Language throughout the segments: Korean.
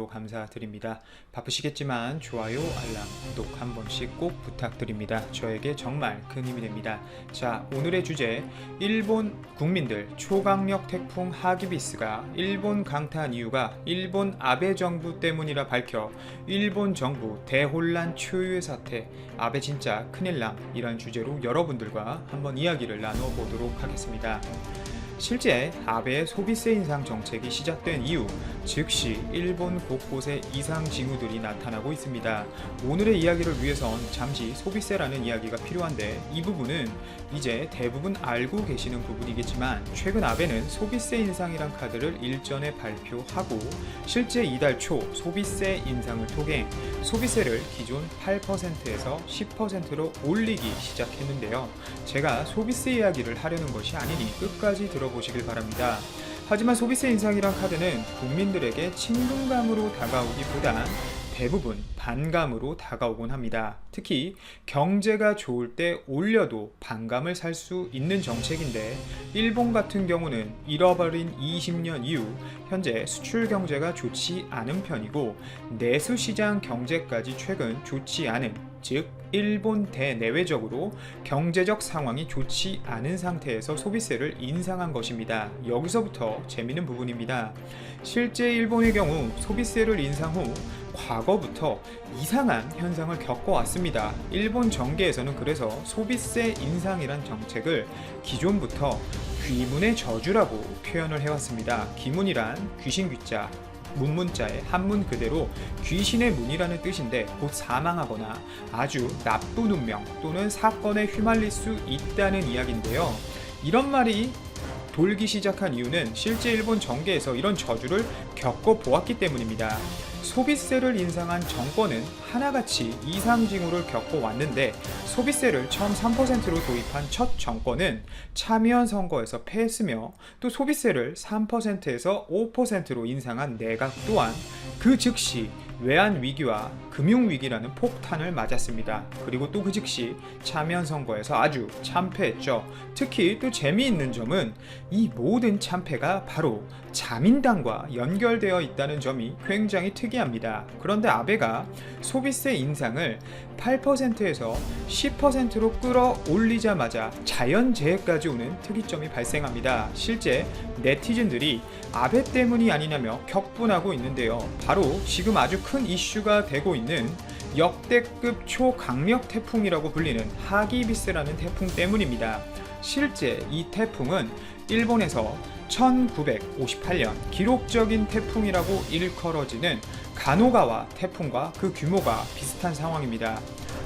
주셔서 감사드립니다. 바쁘시겠지만 좋아요, 알람, 구독 한 번씩 꼭 부탁드립니다. 저에게 정말 큰 힘이 됩니다. 자, 오늘의 주제, 일본 국민들 초강력 태풍 하기비스가 일본 강타한 이유가 일본 아베 정부 때문이라 밝혀 일본 정부 대혼란 초유의 사태, 아베 진짜 큰일남, 이란 주제로 여러분들과 한번 이야기를 나눠보도록 하겠습니다. 실제 아베의 소비세 인상 정책이 시작된 이후 즉시 일본 곳곳에 이상 징후들이 나타나고 있습니다. 오늘의 이야기를 위해선 잠시 소비세라는 이야기가 필요한데, 이 부분은 이제 대부분 알고 계시는 부분이겠지만, 최근 아베는 소비세 인상이란 카드를 일전에 발표하고 실제 이달 초 소비세 인상을 통해 소비세를 기존 8%에서 10%로 올리기 시작했는데요. 제가 소비세 이야기를 하려는 것이 아니니 끝까지 들어보시길 바랍니다. 하지만 소비세 인상이란 카드는 국민들에게 친근감으로 다가오기보다 대부분 반감으로 다가오곤 합니다. 특히 경제가 좋을 때 올려도 반감을 살 수 있는 정책인데, 일본 같은 경우는 잃어버린 20년 이후 현재 수출 경제가 좋지 않은 편이고 내수 시장 경제까지 최근 좋지 않은, 즉 일본 대내외적으로 경제적 상황이 좋지 않은 상태에서 소비세를 인상한 것입니다. 여기서부터 재미있는 부분입니다. 실제 일본의 경우 소비세를 인상 후 과거부터 이상한 현상을 겪어왔습니다. 일본 정계에서는 그래서 소비세 인상이란 정책을 기존부터 귀문의 저주라고 표현을 해왔습니다. 귀문이란 귀신 귀자, 문문자의 한문 그대로 귀신의 문이라는 뜻인데, 곧 사망하거나 아주 나쁜 운명 또는 사건에 휘말릴 수 있다는 이야기인데요. 이런 말이 돌기 시작한 이유는 실제 일본 정계에서 이런 저주를 겪어보았기 때문입니다. 소비세를 인상한 정권은 하나같이 이상징후를 겪어왔는데, 소비세를 처음 3%로 도입한 첫 정권은 참여연 선거에서 패했으며, 또 소비세를 3%에서 5%로 인상한 내각 또한 그 즉시 외환위기와 금융위기라는 폭탄을 맞았습니다. 그리고 또 그 즉시 참여연 선거에서 아주 참패했죠. 특히 또 재미있는 점은 이 모든 참패가 바로 자민당과 연결되어 있다는 점이 굉장히 특이합니다. 그런데 아베가 소비세 인상을 8%에서 10%로 끌어올리자마자 자연재해까지 오는 특이점이 발생합니다. 실제 네티즌들이 아베 때문이 아니냐며 격분하고 있는데요. 바로 지금 아주 큰 이슈가 되고 있는 역대급 초강력 태풍이라고 불리는 하기비스라는 태풍 때문입니다. 실제 이 태풍은 일본에서 1958년 기록적인 태풍이라고 일컬어지는 가노가와 태풍과 그 규모가 비슷한 상황입니다.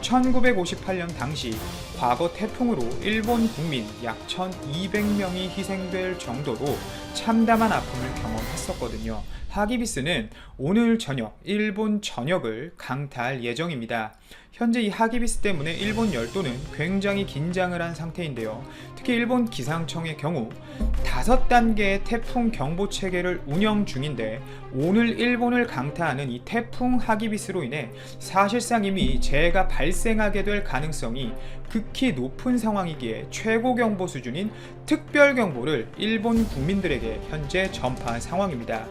1958년 당시 과거 태풍으로 일본 국민 약 1200명이 희생될 정도로 참담한 아픔을 경험했었거든요. 하기비스는 오늘 저녁 일본 전역을 강타할 예정입니다. 현재 이 하기비스 때문에 일본 열도는 굉장히 긴장을 한 상태인데요. 특히 일본 기상청의 경우 5단계의 태풍 경보 체계를 운영 중인데, 오늘 일본을 강타하는 이 태풍 하기비스로 인해 사실상 이미 재해가 발생하게 될 가능성이 극히 높은 상황이기에 최고 경보 수준인 특별 경보를 일본 국민들에게 현재 전파한 상황입니다.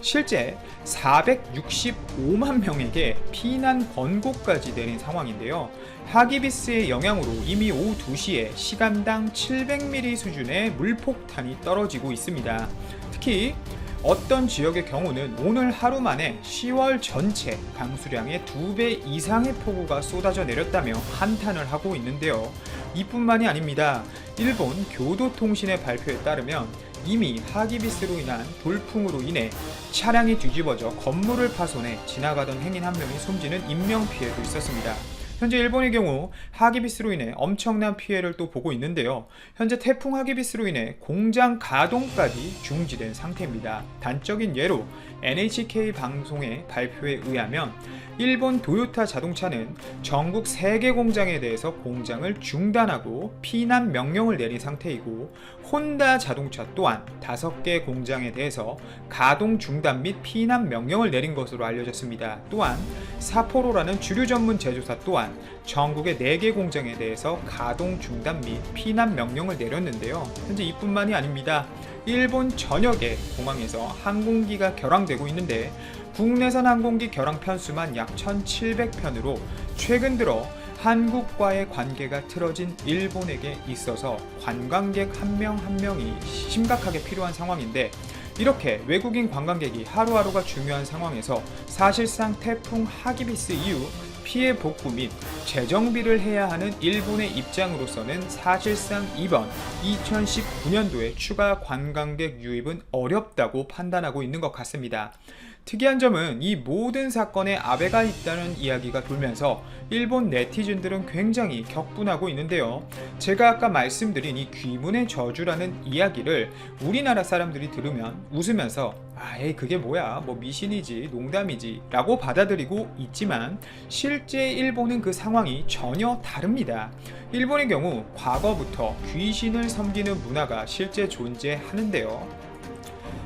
실제 465만 명에게 피난 권고까지 내린 상황인데요. 하기비스의 영향으로 이미 오후 2시에 시간당 700mm 수준의 물폭탄이 떨어지고 있습니다. 특히 어떤 지역의 경우는 오늘 하루 만에 10월 전체 강수량의 2배 이상의 폭우가 쏟아져 내렸다며 한탄을 하고 있는데요. 이뿐만이 아닙니다. 일본 교도통신의 발표에 따르면 이미 하기비스로 인한 돌풍으로 인해 차량이 뒤집어져 건물을 파손해 지나가던 행인 한 명이 숨지는 인명피해도 있었습니다. 현재 일본의 경우 하기비스로 인해 엄청난 피해를 또 보고 있는데요. 현재 태풍 하기비스로 인해 공장 가동까지 중지된 상태입니다. 단적인 예로 NHK 방송의 발표에 의하면 일본 도요타 자동차는 전국 3개 공장에 대해서 공장을 중단하고 피난 명령을 내린 상태이고, 혼다 자동차 또한 5개 공장에 대해서 가동 중단 및 피난 명령을 내린 것으로 알려졌습니다. 또한 사포로라는 주류 전문 제조사 또한 전국의 4개 공장에 대해서 가동 중단 및 피난 명령을 내렸는데요. 현재 이뿐만이 아닙니다. 일본 전역의 공항에서 항공기가 결항되고 있는데 국내선 항공기 결항 편수만 약 1,700편으로 최근 들어 한국과의 관계가 틀어진 일본에게 있어서 관광객 한 명 한 명이 심각하게 필요한 상황인데, 이렇게 외국인 관광객이 하루하루가 중요한 상황에서 사실상 태풍 하기비스 이후 피해 복구 및 재정비를 해야 하는 일본의 입장으로서는 사실상 이번 2019년도에 추가 관광객 유입은 어렵다고 판단하고 있는 것 같습니다. 특이한 점은 이 모든 사건에 아베가 있다는 이야기가 돌면서 일본 네티즌들은 굉장히 격분하고 있는데요. 제가 아까 말씀드린 이 귀문의 저주라는 이야기를 우리나라 사람들이 들으면 웃으면서 에이 그게 뭐야, 뭐 미신이지, 농담이지 라고 받아들이고 있지만 실제 일본은 그 상황이 전혀 다릅니다. 일본의 경우 과거부터 귀신을 섬기는 문화가 실제 존재하는데요.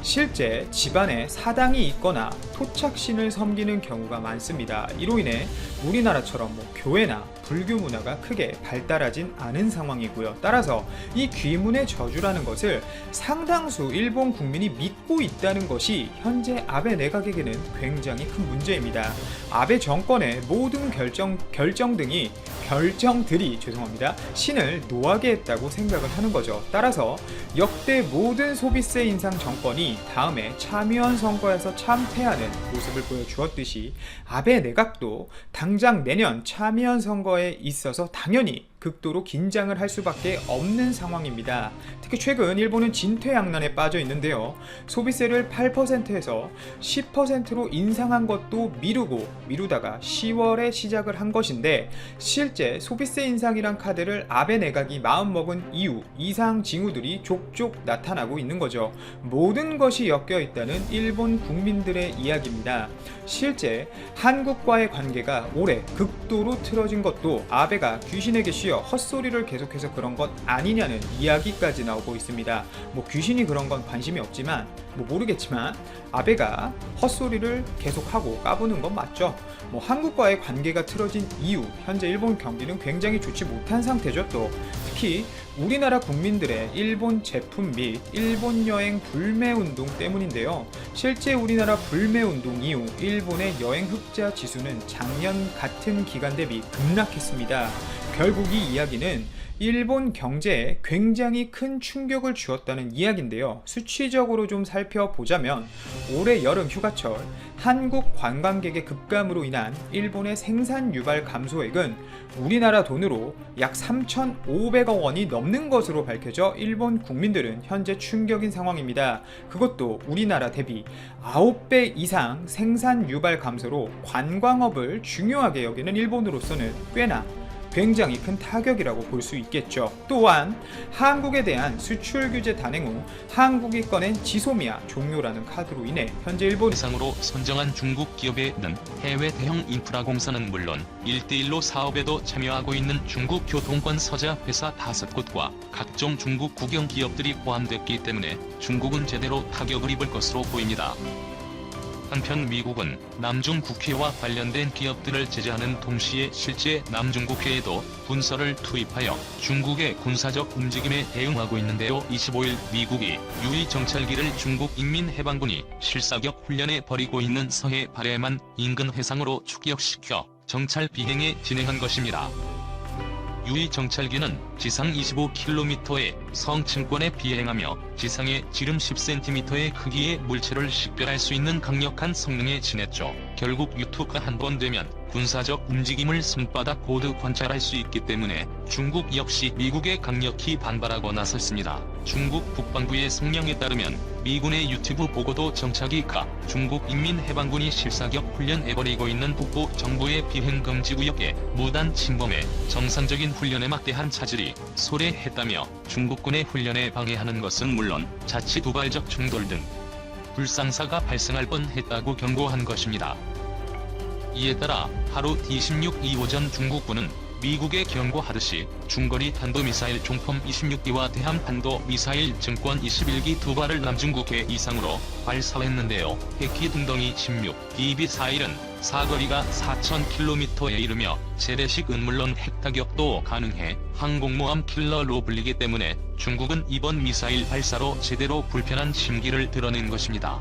실제 집안에 사당이 있거나 토착신을 섬기는 경우가 많습니다. 이로 인해 우리나라처럼 교회나 불교 문화가 크게 발달하진 않은 상황이고요. 따라서 이 귀문의 저주라는 것을 상당수 일본 국민이 믿고 있다는 것이 현재 아베 내각에게는 굉장히 큰 문제입니다. 아베 정권의 모든 결정들이 신을 노하게 했다고 생각을 하는 거죠. 따라서 역대 모든 소비세 인상 정권이 다음에 참의원 선거에서 참패하는 모습을 보여주었듯이 아베 내각도 당장 내년 참의원 선거에 있어서 당연히 극도로 긴장을 할 수밖에 없는 상황입니다. 특히 최근 일본은 진퇴양난에 빠져 있는데요. 소비세를 8%에서 10%로 인상한 것도 미루다가 10월에 시작을 한 것인데, 실제 소비세 인상이란 카드를 아베 내각이 마음먹은 이후 이상 징후들이 족족 나타나고 있는 거죠. 모든 것이 엮여 있다는 일본 국민들의 이야기입니다. 실제 한국과의 관계가 올해 극도로 틀어진 것도 아베가 귀신에게 쉬어 헛소리를 계속해서 그런 것 아니냐는 이야기까지 나오고 있습니다. 귀신이 그런 건 관심이 없지만 모르겠지만 아베가 헛소리를 계속하고 까부는 건 맞죠. 한국과의 관계가 틀어진 이후 현재 일본 경기는 굉장히 좋지 못한 상태죠. 또 특히 우리나라 국민들의 일본 제품 및 일본 여행 불매운동 때문인데요. 실제 우리나라 불매운동 이후 일본의 여행 흑자 지수는 작년 같은 기간 대비 급락했습니다. 결국 이 이야기는 일본 경제에 굉장히 큰 충격을 주었다는 이야기인데요. 수치적으로 좀 살펴보자면 올해 여름 휴가철 한국 관광객의 급감으로 인한 일본의 생산 유발 감소액은 우리나라 돈으로 약 3,500억 원이 넘는 것으로 밝혀져 일본 국민들은 현재 충격인 상황입니다. 그것도 우리나라 대비 9배 이상 생산 유발 감소로 관광업을 중요하게 여기는 일본으로서는 꽤나 굉장히 큰 타격이라고 볼 수 있겠죠. 또한 한국에 대한 수출 규제 단행 후 한국이 꺼낸 지소미아 종료라는 카드로 인해 현재 일본 대상으로 선정한 중국 기업에는 해외 대형 인프라 공사는 물론 1대1로 사업에도 참여하고 있는 중국 교통권 서자 회사 5곳과 각종 중국 국영 기업들이 포함됐기 때문에 중국은 제대로 타격을 입을 것으로 보입니다. 한편 미국은 남중 국해와 관련된 기업들을 제재하는 동시에 실제 남중 국해에도 군서를 투입하여 중국의 군사적 움직임에 대응하고 있는데요. 25일 미국이 유이 정찰기를 중국 인민해방군이 실사격 훈련에 벌이고 있는 서해 바레만 인근 해상으로 추격시켜 정찰 비행에 진행한 것입니다. 유이 정찰기는 지상 25km의 성층권에 비행하며 지상에 지름 10cm의 크기의 물체를 식별할 수 있는 강력한 성능에 지냈죠. 결국 유투가 한 번 되면 군사적 움직임을 손바닥 고드 관찰할 수 있기 때문에 중국 역시 미국에 강력히 반발하고 나섰습니다. 중국 국방부의 성명에 따르면 미군의 유튜브 보고도 정찰기가 중국 인민해방군이 실사격 훈련해 벌이고 있는 북부 정부의 비행금지 구역에 무단 침범해 정상적인 훈련에 막대한 차질이 소례했다며 중국군의 훈련에 방해하는 것은 물론 자칫 우발적 충돌 등 불상사가 발생할 뻔했다고 경고한 것입니다. 이에 따라 하루 D16 이 오전 중국군은 미국에 경고하듯이 중거리 탄도미사일 종품 26기와 대함탄도 미사일 증권 21기 두 발을 남중국해 이상으로 발사했는데요. 핵기 둥덩이 16BB41은 사거리가 4,000km에 이르며 재래식은 물론 핵타격도 가능해 항공모함 킬러로 불리기 때문에 중국은 이번 미사일 발사로 제대로 불편한 심기를 드러낸 것입니다.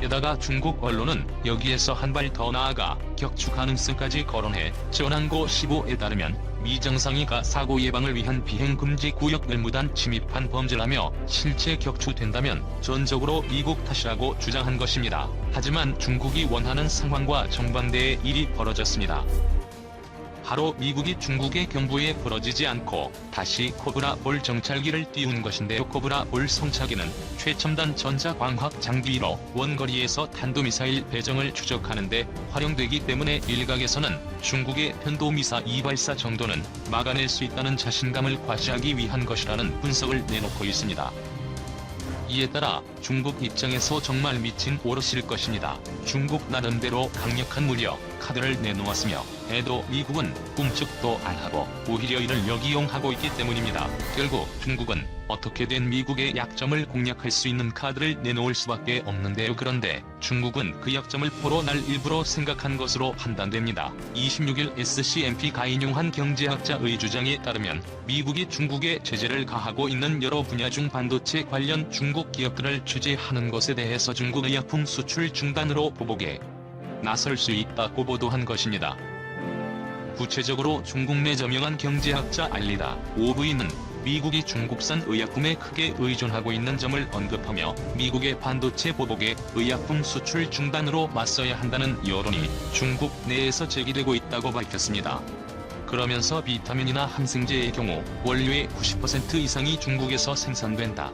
게다가 중국 언론은 여기에서 한 발 더 나아가 격추 가능성까지 거론해 전항고 15에 따르면 미 정상이가 사고 예방을 위한 비행금지 구역을 무단 침입한 범죄라며 실제 격추된다면 전적으로 미국 탓이라고 주장한 것입니다. 하지만 중국이 원하는 상황과 정반대의 일이 벌어졌습니다. 바로 미국이 중국의 경부에 부러지지 않고 다시 코브라 볼 정찰기를 띄운 것인데요. 코브라 볼 성차기는 최첨단 전자광학 장비로 원거리에서 탄도미사일 배정을 추적하는데 활용되기 때문에 일각에서는 중국의 편도미사 2발사 정도는 막아낼 수 있다는 자신감을 과시하기 위한 것이라는 분석을 내놓고 있습니다. 이에 따라 중국 입장에서 정말 미친 오롯일 것입니다. 중국 나름대로 강력한 무력 카드를 내놓았으며 해도 미국은 꿈쩍도 안 하고 오히려 이를 역이용하고 있기 때문입니다. 결국 중국은 어떻게든 미국의 약점을 공략할 수 있는 카드를 내놓을 수밖에 없는데요. 그런데 중국은 그 약점을 포로 날 일부러 생각한 것으로 판단됩니다. 26일 SCMP가 인용한 경제학자의 주장에 따르면 미국이 중국에 제재를 가하고 있는 여러 분야 중 반도체 관련 중국 기업들을 규제하는 것에 대해서 중국 의약품 수출 중단으로 보복에 나설 수 있다고 보도한 것입니다. 구체적으로 중국 내 저명한 경제학자 알리다 오브이는 미국이 중국산 의약품에 크게 의존하고 있는 점을 언급하며 미국의 반도체 보복에 의약품 수출 중단으로 맞서야 한다는 여론이 중국 내에서 제기되고 있다고 밝혔습니다. 그러면서 비타민이나 항생제의 경우 원료의 90% 이상이 중국에서 생산된다.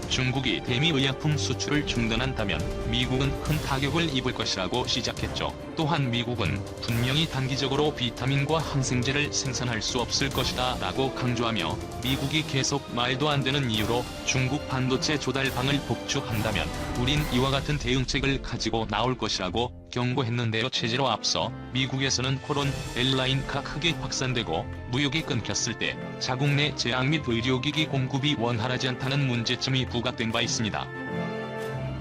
중국이 대미 의약품 수출을 중단한다면 미국은 큰 타격을 입을 것이라고 시작했죠. 또한 미국은 분명히 단기적으로 비타민과 항생제를 생산할 수 없을 것이다 라고 강조하며 미국이 계속 말도 안 되는 이유로 중국 반도체 조달방을 복주한다면 우린 이와 같은 대응책을 가지고 나올 것이라고 경고했는데요. 체제로 앞서 미국에서는 코론 에일라인가 크게 확산되고 무역이 끊겼을 때 자국 내 제약 및 의료기기 공급이 원활하지 않다는 문제점이 부각된 바 있습니다.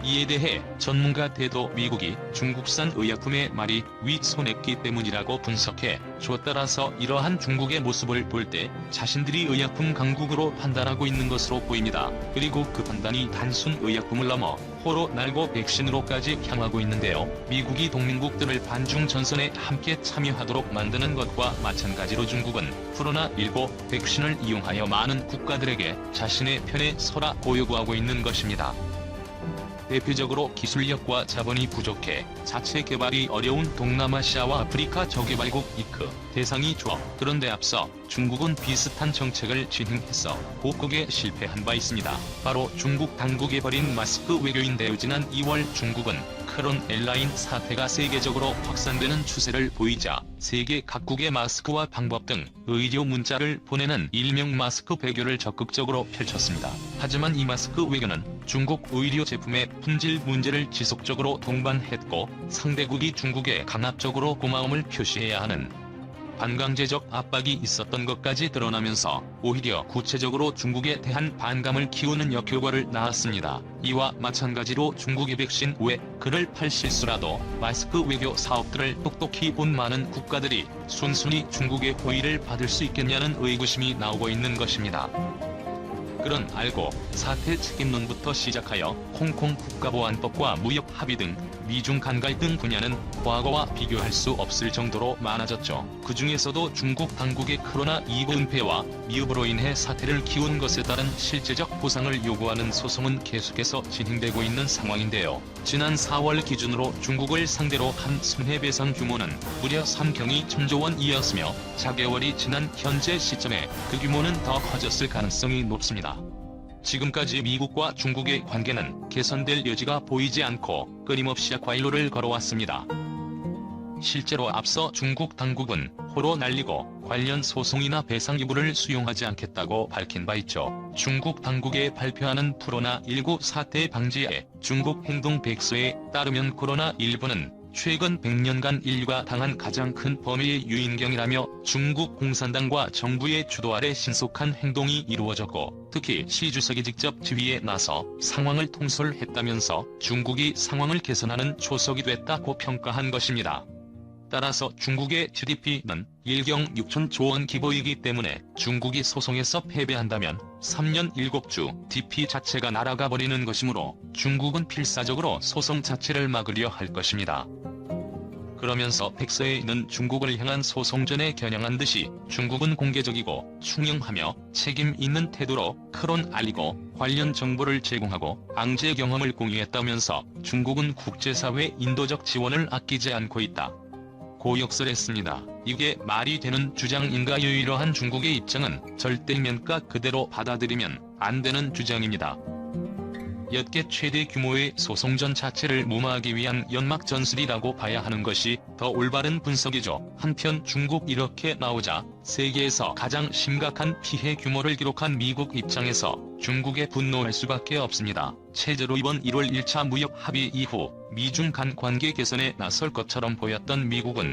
이에 대해 전문가 대도 미국이 중국산 의약품의 말이 위선했기 때문이라고 분석해 조 따라서 이러한 중국의 모습을 볼 때 자신들이 의약품 강국으로 판단하고 있는 것으로 보입니다. 그리고 그 판단이 단순 의약품을 넘어 호로 날고 백신으로까지 향하고 있는데요. 미국이 동맹국들을 반중 전선에 함께 참여하도록 만드는 것과 마찬가지로 중국은 코로나19 백신을 이용하여 많은 국가들에게 자신의 편에 서라고 요구하고 있는 것입니다. 대표적으로 기술력과 자본이 부족해 자체 개발이 어려운 동남아시아와 아프리카 저개발국 이크 대상이 좋아. 그런데 앞서 중국은 비슷한 정책을 진행했어 복국에 실패한 바 있습니다. 바로 중국 당국이 벌인 마스크 외교인데요. 지난 2월 중국은 코론 에일라인 사태가 세계적으로 확산되는 추세를 보이자 세계 각국의 마스크와 방법 등 의료 문자를 보내는 일명 마스크 배교를 적극적으로 펼쳤습니다. 하지만 이 마스크 외교는 중국 의료 제품의 품질 문제를 지속적으로 동반했고 상대국이 중국에 강압적으로 고마움을 표시해야 하는 반강제적 압박이 있었던 것까지 드러나면서 오히려 구체적으로 중국에 대한 반감을 키우는 역효과를 낳았습니다. 이와 마찬가지로 중국이 백신 외 그럴 팔 실수라도 마스크 외교 사업들을 똑똑히 본 많은 국가들이 순순히 중국의 호의를 받을 수 있겠냐는 의구심이 나오고 있는 것입니다. 그런 알고 사태 책임론부터 시작하여 홍콩 국가보안법과 무역 합의 등 미중 간 갈등 분야는 과거와 비교할 수 없을 정도로 많아졌죠. 그 중에서도 중국 당국의 코로나19 은폐와 미흡으로 인해 사태를 키운 것에 따른 실제적 보상을 요구하는 소송은 계속해서 진행되고 있는 상황인데요. 지난 4월 기준으로 중국을 상대로 한 손해배상 규모는 무려 3경이 천조 원이었으며 4개월이 지난 현재 시점에 그 규모는 더 커졌을 가능성이 높습니다. 지금까지 미국과 중국의 관계는 개선될 여지가 보이지 않고 끊임없이 과일로를 걸어왔습니다. 실제로 앞서 중국 당국은 호로 날리고 관련 소송이나 배상 요구를 수용하지 않겠다고 밝힌 바 있죠. 중국 당국의 발표하는 코로나19 사태 방지에 중국 행동 백서에 따르면 코로나19는 최근 100년간 인류가 당한 가장 큰 범위의 유인경이라며 중국 공산당과 정부의 주도 아래 신속한 행동이 이루어졌고 특히 시 주석이 직접 지휘에 나서 상황을 통솔했다면서 중국이 상황을 개선하는 초석이 됐다고 평가한 것입니다. 따라서 중국의 GDP는 1경 6천조 원 기보이기 때문에 중국이 소송에서 패배한다면 3년 7주 DP 자체가 날아가 버리는 것이므로 중국은 필사적으로 소송 자체를 막으려 할 것입니다. 그러면서 백서에 있는 중국을 향한 소송전에 겨냥한 듯이 중국은 공개적이고 충영하며 책임 있는 태도로 크론 알리고 관련 정보를 제공하고 앙제 경험을 공유했다면서 중국은 국제사회 인도적 지원을 아끼지 않고 있다. 고 역설했습니다. 이게 말이 되는 주장인가요? 이러한 중국의 입장은 절대 면가 그대로 받아들이면 안 되는 주장입니다. 여태 최대 규모의 소송전 자체를 무마하기 위한 연막 전술이라고 봐야 하는 것이 더 올바른 분석이죠. 한편 중국 이렇게 나오자 세계에서 가장 심각한 피해 규모를 기록한 미국 입장에서 중국에 분노할 수밖에 없습니다. 체제로 이번 1월 1차 무역 합의 이후 미중 간 관계 개선에 나설 것처럼 보였던 미국은